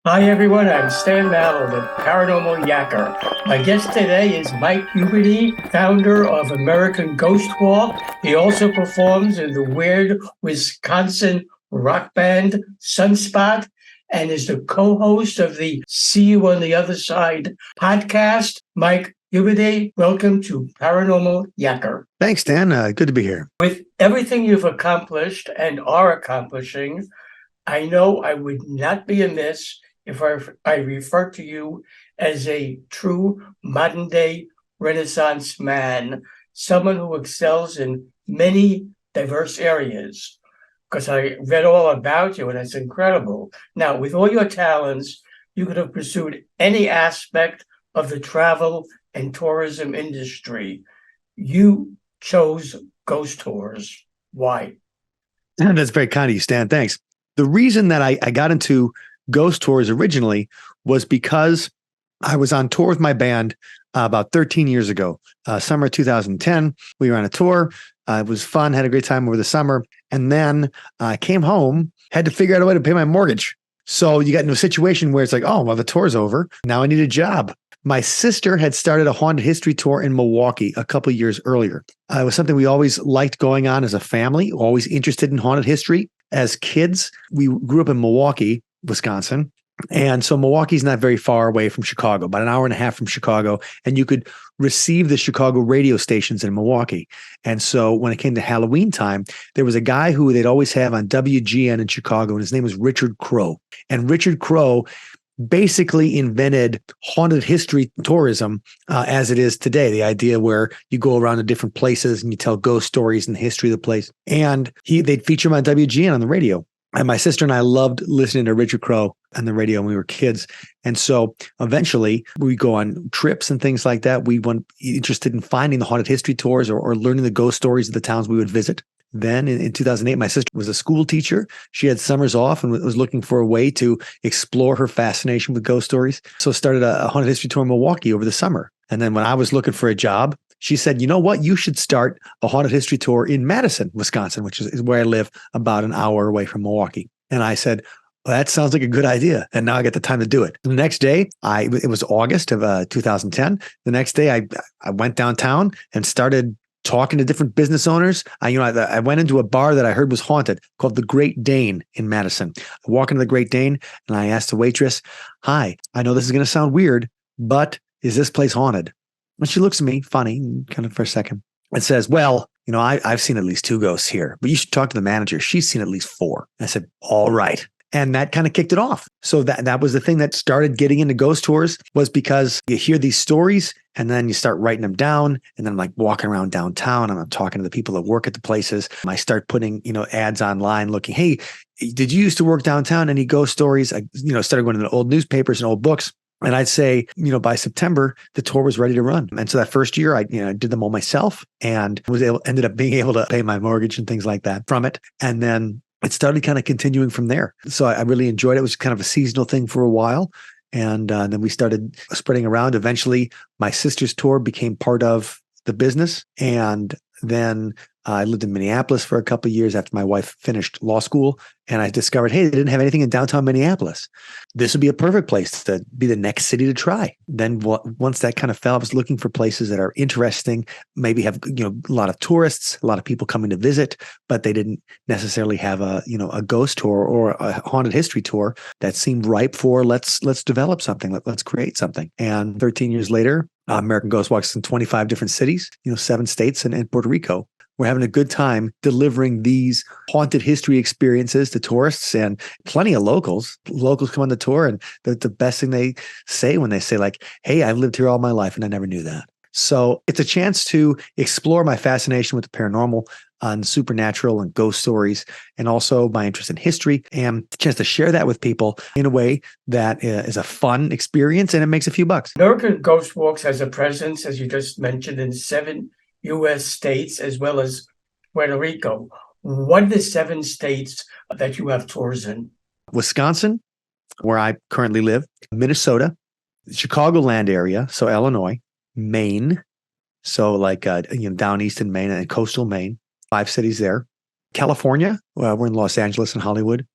Hi everyone, I'm Stan Mallow, the Paranormal Yacker. My guest today is Mike Huberty, founder of American Ghost Walk. He also performs in the weird Wisconsin rock band Sunspot and is the co-host of the See You on the Other Side podcast. Mike Huberty, welcome to Paranormal Yacker. Thanks, Dan. Good to be here. With everything you've accomplished and are accomplishing, I know I would not be amiss if I refer to you as a true modern day Renaissance man, someone who excels in many diverse areas. Because I read all about you and it's incredible. Now, with all your talents, you could have pursued any aspect of the travel and tourism industry. You chose ghost tours. Why? That's very kind of you, Stan. Thanks. The reason that I got into ghost tours originally was because I was on tour with my band about 13 years ago, summer 2010. We were on a tour. It was fun, had a great time over the summer. And then I came home, had to figure out a way to pay my mortgage. So you got into a situation where it's like, oh, well, the tour's over. Now I need a job. My sister had started a haunted history tour in Milwaukee a couple of years earlier. It was something we always liked going on as a family, always interested in haunted history. As kids, we grew up in Milwaukee, Wisconsin. And so Milwaukee's not very far away from Chicago, about an hour and a half from Chicago. And you could receive the Chicago radio stations in Milwaukee. And so when it came to Halloween time, there was a guy who they'd always have on WGN in Chicago, and his name was Richard Crow. And Richard Crow basically invented haunted history tourism as it is today. The idea where you go around to different places and you tell ghost stories and the history of the place. And they'd feature him on WGN on the radio. And my sister and I loved listening to Richard Crow on the radio when we were kids. And so eventually we go on trips and things like that. We were interested in finding the haunted history tours or learning the ghost stories of the towns we would visit. Then in 2008, my sister was a school teacher. She had summers off and was looking for a way to explore her fascination with ghost stories. So started a haunted history tour in Milwaukee over the summer. And then when I was looking for a job, she said, you know what? You should start a haunted history tour in Madison, Wisconsin, which is where I live, about an hour away from Milwaukee. And I said, well, that sounds like a good idea. And now I get the time to do it. The next day, it was August of 2010. The next day, I went downtown and started talking to different business owners. I went into a bar that I heard was haunted called the Great Dane in Madison. I walk into the Great Dane and I asked the waitress, hi, I know this is going to sound weird, but is this place haunted? And she looks at me funny, kind of for a second, and says, well, I've seen at least 2 ghosts here, but you should talk to the manager. She's seen at least 4. I said, all right. And that kind of kicked it off. So that was the thing that started getting into ghost tours, was because you hear these stories and then you start writing them down. And then I'm like walking around downtown and I'm talking to the people that work at the places. I start putting, ads online looking, hey, did you used to work downtown? Any ghost stories? I, started going to the old newspapers and old books. And I'd say, by September, the tour was ready to run. And so that first year, I did them all myself and ended up being able to pay my mortgage and things like that from it. And then it started kind of continuing from there. So I really enjoyed it. It was kind of a seasonal thing for a while. And then we started spreading around. Eventually, my sister's tour became part of the business. And then I lived in Minneapolis for a couple of years after my wife finished law school. And I discovered, hey, they didn't have anything in downtown Minneapolis. This would be a perfect place to be the next city to try. Then once that kind of fell, I was looking for places that are interesting, maybe have, a lot of tourists, a lot of people coming to visit, but they didn't necessarily have a ghost tour or a haunted history tour that seemed ripe for let's develop something, let's create something. And 13 years later, American Ghost Walks in 25 different cities, 7 states and Puerto Rico. We're having a good time delivering these haunted history experiences to tourists and plenty of locals. Locals come on the tour, and the best thing they say when they say like, hey, I've lived here all my life and I never knew that. So it's a chance to explore my fascination with the paranormal and supernatural and ghost stories, and also my interest in history, and a chance to share that with people in a way that is a fun experience and it makes a few bucks. American Ghost Walks has a presence, as you just mentioned, in 7 U.S. states as well as Puerto Rico. What are the 7 states that you have tours in? Wisconsin, where I currently live, Minnesota, Chicagoland area, so Illinois, Maine, so like down east in Maine and coastal Maine, 5 cities there. California, we're in Los Angeles and Hollywood.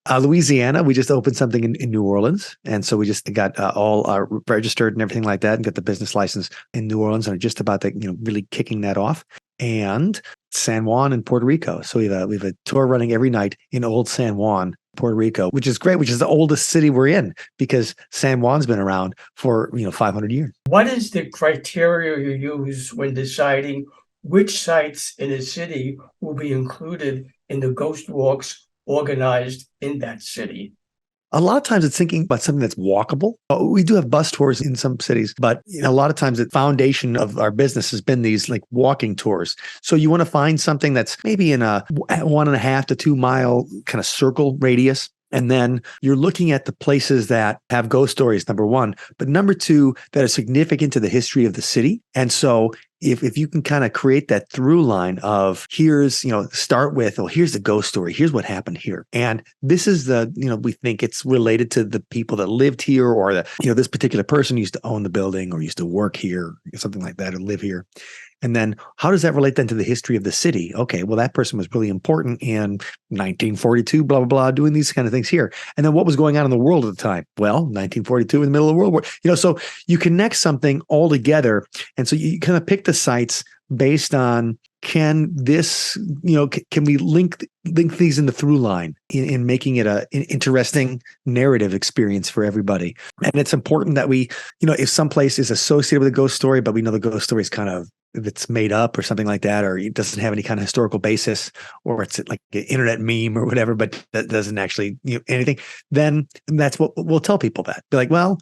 Louisiana, we just opened something in New Orleans. And so we just got all registered and everything like that and got the business license in New Orleans and are just about to, really kicking that off. And San Juan and Puerto Rico. So we have a tour running every night in Old San Juan, Puerto Rico, which is great, which is the oldest city we're in because San Juan's been around for, 500 years. What is the criteria you use when deciding which sites in a city will be included in the ghost walks organized in that city? A lot of times it's thinking about something that's walkable. We do have bus tours in some cities, but a lot of times the foundation of our business has been these like walking tours. So you want to find something that's maybe in a 1.5 to 2 mile kind of circle radius. And then you're looking at the places that have ghost stories, number one, but number two, that are significant to the history of the city. And so if you can kind of create that through line of here's, start with, here's the ghost story. Here's what happened here. And this is we think it's related to the people that lived here or this particular person used to own the building or used to work here, something like that, or live here. And then how does that relate then to the history of the city? Okay, well, that person was really important in 1942, blah, blah, blah, doing these kind of things here. And then what was going on in the world at the time? Well, 1942 in the middle of the World War. So you connect something all together. And so you kind of pick the sites based on can we link these in the through line in making it an interesting narrative experience for everybody. And it's important that we, if some place is associated with a ghost story, but we know the ghost story is kind of, if it's made up or something like that, or it doesn't have any kind of historical basis, or it's like an internet meme or whatever, but that doesn't actually anything, then that's what we'll tell people that. Be like, well,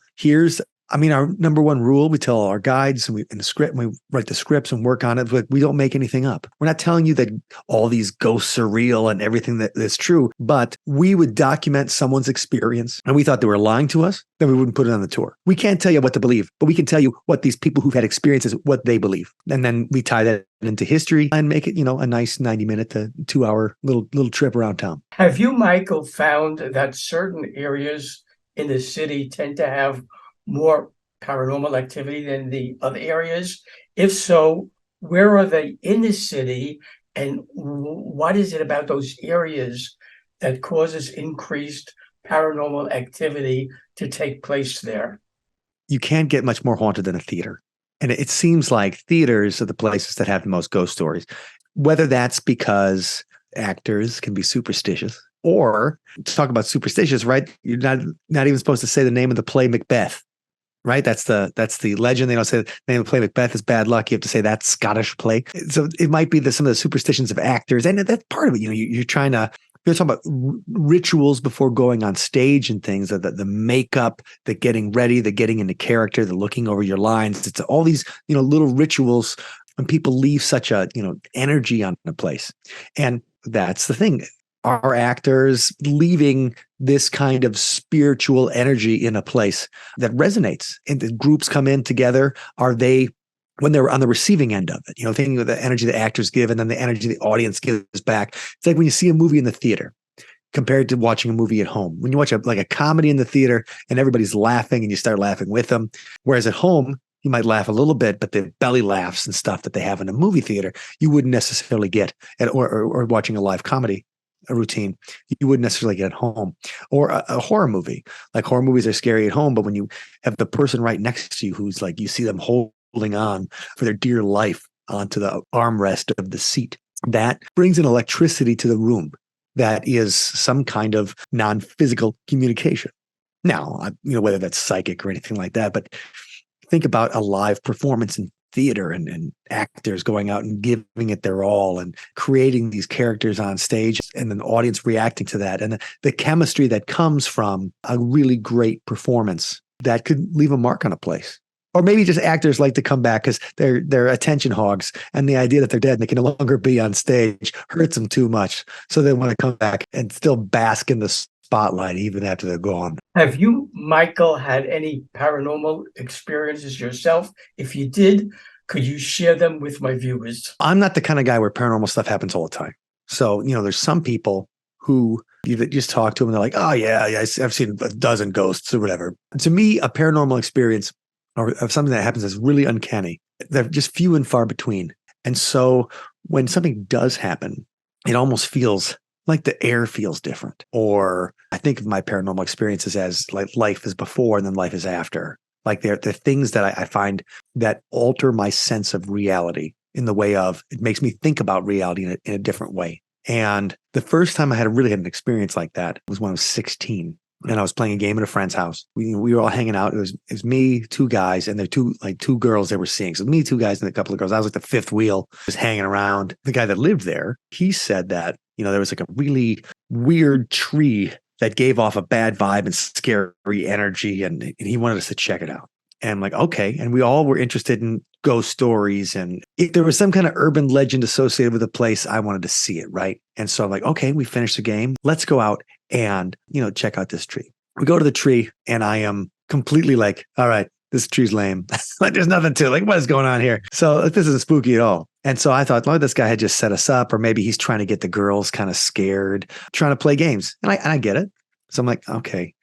our number one rule, we tell all our guides and in the script, and we write the scripts and work on it, but we don't make anything up. We're not telling you that all these ghosts are real and everything that is true, but we would document someone's experience and we thought they were lying to us, then we wouldn't put it on the tour. We can't tell you what to believe, but we can tell you what these people who've had experiences, what they believe. And then we tie that into history and make it, a nice 90-minute to 2-hour little trip around town. Have you, Michael, found that certain areas in the city tend to have more paranormal activity than the other areas? If so, where are they in the city? And what is it about those areas that causes increased paranormal activity to take place there? You can't get much more haunted than a theater. And it seems like theaters are the places that have the most ghost stories, whether that's because actors can be superstitious or to talk about superstitious, right? You're not even supposed to say the name of the play Macbeth. Right. That's the legend. They don't say the name of the play Macbeth is bad luck. You have to say that Scottish play. So it might be some of the superstitions of actors. And that's part of it. You're talking about rituals before going on stage and things, the makeup, the getting ready, the getting into character, the looking over your lines. It's all these, little rituals when people leave such a, energy on a place. And that's the thing. Are actors leaving this kind of spiritual energy in a place that resonates? And the groups come in together. Are they, when they're on the receiving end of it, thinking of the energy the actors give and then the energy the audience gives back? It's like when you see a movie in the theater compared to watching a movie at home. When you watch a comedy in the theater and everybody's laughing and you start laughing with them. Whereas at home, you might laugh a little bit, but the belly laughs and stuff that they have in a movie theater, you wouldn't necessarily get or watching a live comedy a routine you wouldn't necessarily get at home. Or a horror movie. Like horror movies are scary at home, but when you have the person right next to you who's like, you see them holding on for their dear life onto the armrest of the seat, that brings an electricity to the room that is some kind of non-physical communication. Now, whether that's psychic or anything like that, but think about a live performance in theater and actors going out and giving it their all and creating these characters on stage and then the audience reacting to that. And the chemistry that comes from a really great performance that could leave a mark on a place. Or maybe just actors like to come back because they're attention hogs and the idea that they're dead and they can no longer be on stage hurts them too much. So they want to come back and still bask in the spotlight even after they're gone. Have you, Michael, had any paranormal experiences yourself? If you did, could you share them with my viewers? I'm not the kind of guy where paranormal stuff happens all the time. So, there's some people who you just talk to them and they're like, oh yeah, I've seen a dozen ghosts or whatever. To me, a paranormal experience or something that happens is really uncanny. They're just few and far between. And so when something does happen, it almost feels like the air feels different. Or I think of my paranormal experiences as like life is before and then life is after. Like they're things that I find that alter my sense of reality in the way of it makes me think about reality in a different way. And the first time I really had an experience like that was when I was 16. And I was playing a game at a friend's house. We were all hanging out. It was me, two guys, and there were two girls they were seeing. So me, two guys, and a couple of girls. I was like the fifth wheel, just hanging around. The guy that lived there, he said that, there was like a really weird tree that gave off a bad vibe and scary energy, and he wanted us to check it out. And I'm like, okay. And we all were interested in ghost stories. And if there was some kind of urban legend associated with the place, I wanted to see it, right? And so I'm like, okay, we finished the game. Let's go out and, check out this tree. We go to the tree and I am completely like, all right, this tree's lame. Like there's nothing to it. Like, what is going on here? So this isn't spooky at all. And so I thought, well, this guy had just set us up, or maybe he's trying to get the girls kind of scared, trying to play games. And I get it. So I'm like, okay.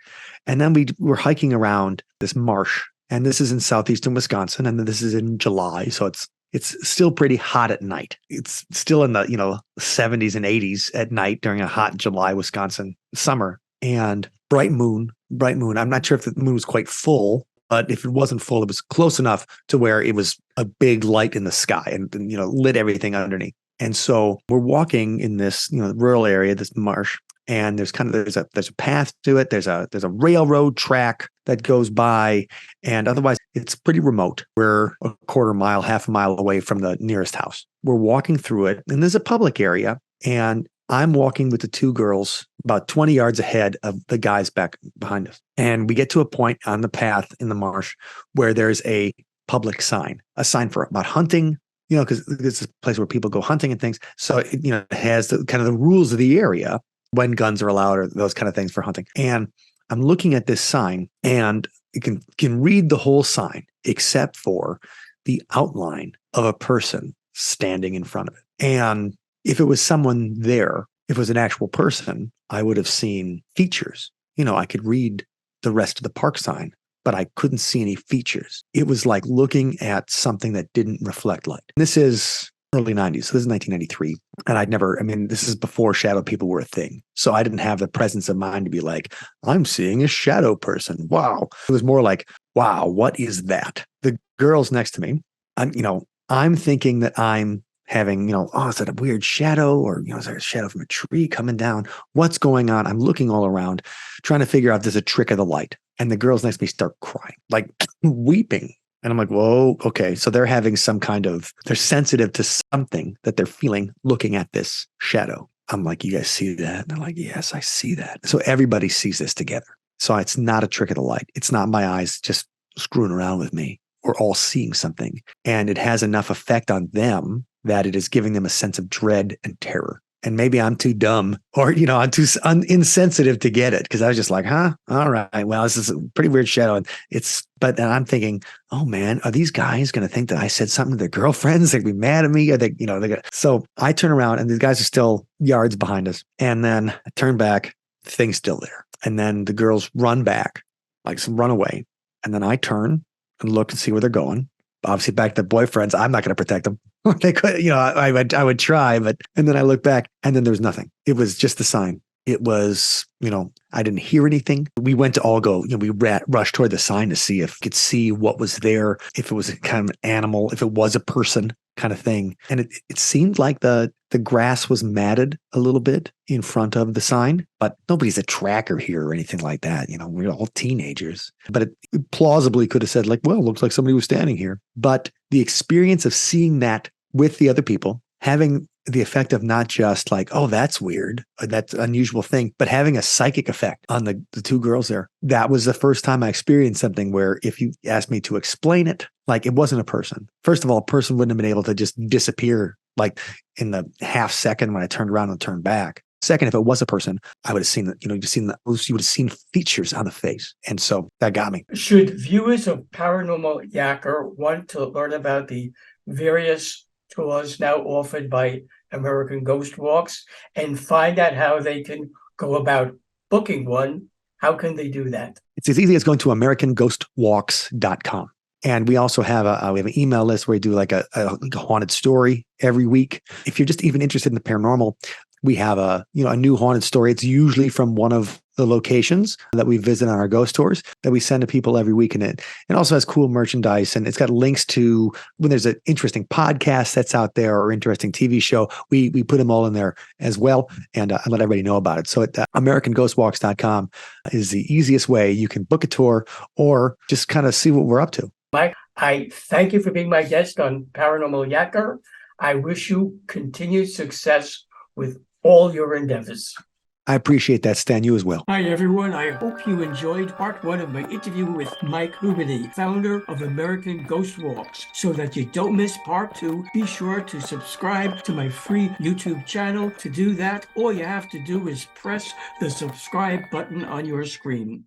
And then we were hiking around this marsh. And this is in southeastern Wisconsin, and this is in July, so it's still pretty hot at night. It's still in the 70s and 80s at night during a hot July Wisconsin summer, and bright moon. I'm not sure if the moon was quite full, but if it wasn't full, it was close enough to where it was a big light in the sky and lit everything underneath. And so we're walking in this rural area, this marsh. And there's a path to it. There's a railroad track that goes by, and otherwise it's pretty remote. We're a quarter mile, half a mile away from the nearest house. We're walking through it, and there's a public area, and I'm walking with the two girls about 20 yards ahead of the guys back behind us. And we get to a point on the path in the marsh where there's a public sign, a sign for about hunting, because it's a place where people go hunting and things. So it has kind of the rules of the area, when guns are allowed or those kind of things for hunting. And I'm looking at this sign, and you can read the whole sign except for the outline of a person standing in front of it. And if it was someone there, if it was an actual person, I would have seen features. I could read the rest of the park sign, but I couldn't see any features. It was like looking at something that didn't reflect light. This is early 90s. So this is 1993. And this is before shadow people were a thing. So I didn't have the presence of mind to be like, I'm seeing a shadow person. Wow. It was more like, wow, what is that? The girls next to me, I'm thinking that I'm having, is that a weird shadow? Or, is there a shadow from a tree coming down? What's going on? I'm looking all around, trying to figure out if there's a trick of the light. And the girls next to me start crying, like weeping. And I'm like, whoa, okay. So they're having they're sensitive to something that they're feeling looking at this shadow. I'm like, you guys see that? And they're like, yes, I see that. So everybody sees this together. So it's not a trick of the light. It's not my eyes just screwing around with me. We're all seeing something. And it has enough effect on them that it is giving them a sense of dread and terror. And maybe I'm too dumb or, I'm too insensitive to get it, because I was just like, huh? All right. Well, this is a pretty weird shadow. But then I'm thinking, oh man, are these guys going to think that I said something to their girlfriends? They're going to be mad at me. Are they, So I turn around and these guys are still yards behind us. And then I turn back, thing's still there. And then the girls run back, like some run away. And then I turn and look and see where they're going. Obviously back to boyfriends, I'm not going to protect them. They could, I would try, and then I look back and then there was nothing. It was just the sign. It was, I didn't hear anything. We went to all go, we rushed toward the sign to see if we could see what was there, if it was a kind of an animal, if it was a person kind of thing. And it seemed like the grass was matted a little bit in front of the sign, but nobody's a tracker here or anything like that. We're all teenagers, but it plausibly could have said like, well, it looks like somebody was standing here. But the experience of seeing that with the other people, having the effect of not just like, oh, that's weird, or that's an unusual thing, but having a psychic effect on the two girls there. That was the first time I experienced something where if you asked me to explain it, like it wasn't a person. First of all, a person wouldn't have been able to just disappear like in the half second when I turned around and turned back. Second, if it was a person, I would have seen that, you would have seen features on the face. And so that got me. Should viewers of Paranormal Yacker want to learn about the various tours now offered by American Ghost Walks and find out how they can go about booking one, how can they do that? It's as easy as going to AmericanGhostWalks.com. And we also have we have an email list where we do like a haunted story every week. If you're just even interested in the paranormal, we have a new haunted story. It's usually from one of the locations that we visit on our ghost tours that we send to people every week. And it also has cool merchandise, and it's got links to when there's an interesting podcast that's out there or interesting TV show. We put them all in there as well, and I let everybody know about it. So at AmericanGhostWalks.com is the easiest way you can book a tour or just kind of see what we're up to. Mike, I thank you for being my guest on Paranormal Yacker. I wish you continued success with all your endeavors. I appreciate that, Stan. You as well. Hi, everyone. I hope you enjoyed part one of my interview with Mike Huberty, founder of American Ghost Walks. So that you don't miss part two, be sure to subscribe to my free YouTube channel. To do that, all you have to do is press the subscribe button on your screen.